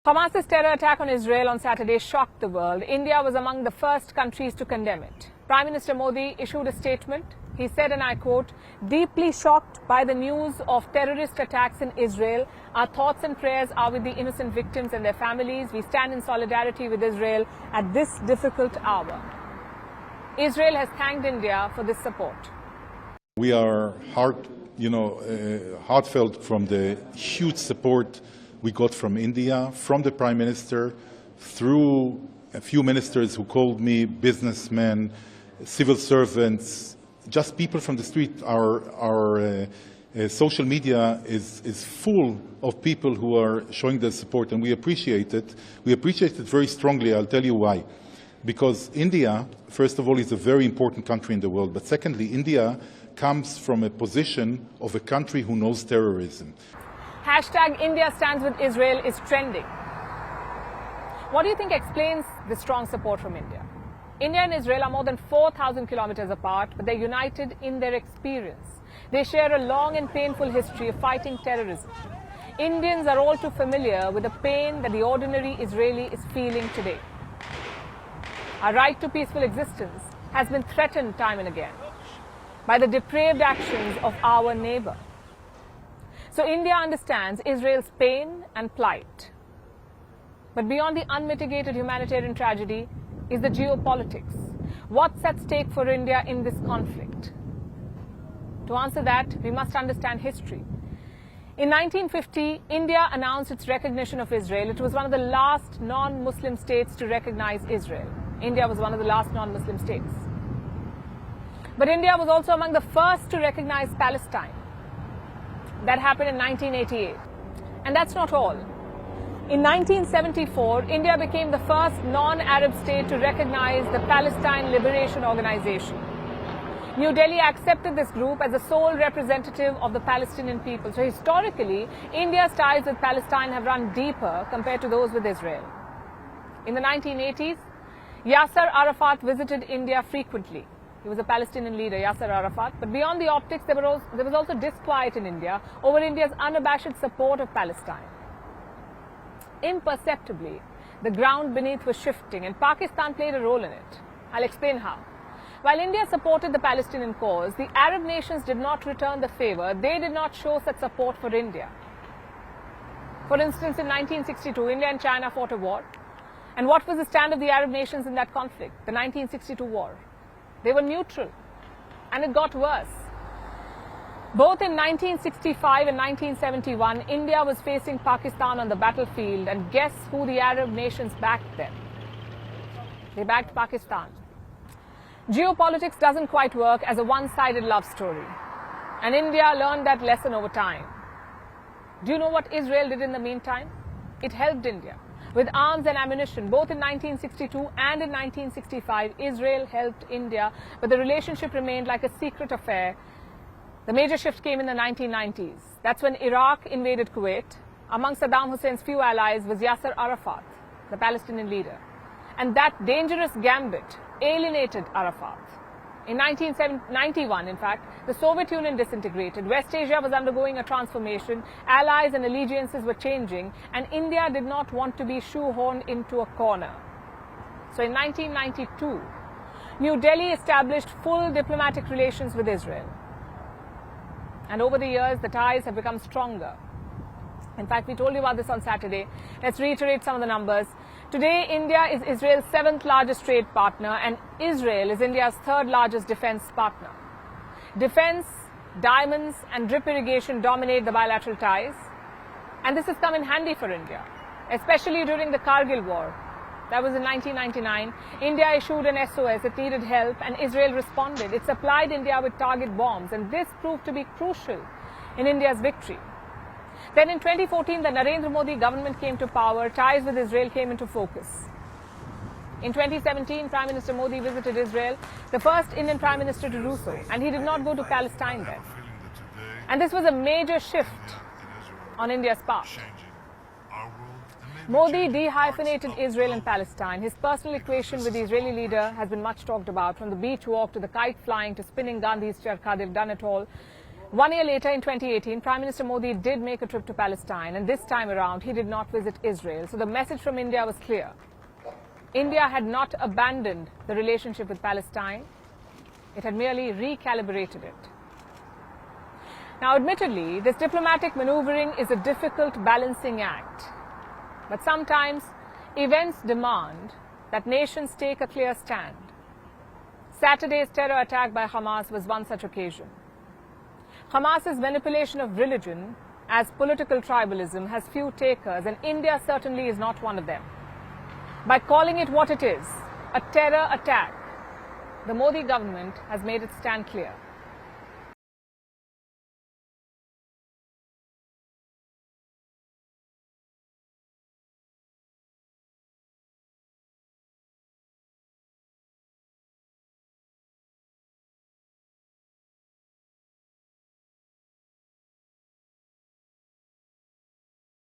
Hamas's terror attack on Israel on Saturday shocked the world. India was among the first countries to condemn it. Prime Minister Modi issued a statement. He said, and I quote, "Deeply shocked by the news of terrorist attacks in Israel. Our thoughts and prayers are with the innocent victims and their families. We stand in solidarity with Israel at this difficult hour." Israel has thanked India for this support. We are heartfelt from the huge support we got from India, from the Prime Minister, through a few ministers who called me, businessmen, civil servants, just people from the street. Our social media is full of people who are showing their support, and we appreciate it. We appreciate it very strongly. I'll tell you why. Because India, first of all, is a very important country in the world. But secondly, India comes from a position of a country who knows terrorism. Hashtag India stands with Israel is trending. What do you think explains the strong support from India? India and Israel are more than 4,000 kilometers apart, but they're united in their experience. They share a long and painful history of fighting terrorism. Indians are all too familiar with the pain that the ordinary Israeli is feeling today. Our right to peaceful existence has been threatened time and again by the depraved actions of our neighbor. So India understands Israel's pain and plight. But beyond the unmitigated humanitarian tragedy is the geopolitics. What's at stake for India in this conflict? To answer that, we must understand history. In 1950, India announced its recognition of Israel. It was one of the last non-Muslim states to recognize Israel. India was one of the last non-Muslim states. But India was also among the first to recognize Palestine. That happened in 1988. And that's not all. In 1974, India became the first non-Arab state to recognize the Palestine Liberation Organization. New Delhi accepted this group as the sole representative of the Palestinian people. So historically, India's ties with Palestine have run deeper compared to those with Israel. In the 1980s, Yasser Arafat visited India frequently. He was a Palestinian leader, Yasser Arafat. But beyond the optics, there was also disquiet in India over India's unabashed support of Palestine. Imperceptibly, the ground beneath was shifting, and Pakistan played a role in it. I'll explain how. While India supported the Palestinian cause, the Arab nations did not return the favor. They did not show such support for India. For instance, in 1962, India and China fought a war. And what was the stand of the Arab nations in that conflict, the 1962 war? They were neutral, and it got worse. Both in 1965 and 1971, India was facing Pakistan on the battlefield, and guess who the Arab nations backed then? They backed Pakistan. Geopolitics doesn't quite work as a one-sided love story, and India learned that lesson over time. Do you know what Israel did in the meantime? It helped India. With arms and ammunition, both in 1962 and in 1965, Israel helped India, but the relationship remained like a secret affair. The major shift came in the 1990s. That's when Iraq invaded Kuwait. Among Saddam Hussein's few allies was Yasser Arafat, the Palestinian leader. And that dangerous gambit alienated Arafat. In 1991, in fact, the Soviet Union disintegrated. West Asia was undergoing a transformation. Allies and allegiances were changing, and India did not want to be shoehorned into a corner. So in 1992, New Delhi established full diplomatic relations with Israel. And over the years, the ties have become stronger. In fact, we told you about this on Saturday. Let's reiterate some of the numbers. Today, India is Israel's 7th largest trade partner, and Israel is India's 3rd largest defense partner. Defense, diamonds, and drip irrigation dominate the bilateral ties. And this has come in handy for India, especially during the Kargil war. That was in 1999. India issued an SOS. It needed help, and Israel responded. It supplied India with target bombs, and this proved to be crucial in India's victory. Then in 2014, the Narendra Modi government came to power. Ties with Israel came into focus. In 2017, Prime Minister Modi visited Israel, the first Indian Prime Minister to do so, and he did not go to Palestine then. And this was a major shift on India's part. Modi de-hyphenated Israel and Palestine. His personal equation with the Israeli leader has been much talked about. From the beach walk to the kite flying to spinning Gandhi's charkha, they've done it all. 1 year later, in 2018, Prime Minister Modi did make a trip to Palestine, and this time around, he did not visit Israel. So the message from India was clear. India had not abandoned the relationship with Palestine. It had merely recalibrated it. Now, admittedly, this diplomatic maneuvering is a difficult balancing act. But sometimes, events demand that nations take a clear stand. Saturday's terror attack by Hamas was one such occasion. Hamas's manipulation of religion as political tribalism has few takers, and India certainly is not one of them. By calling it what it is, a terror attack, the Modi government has made its stand clear.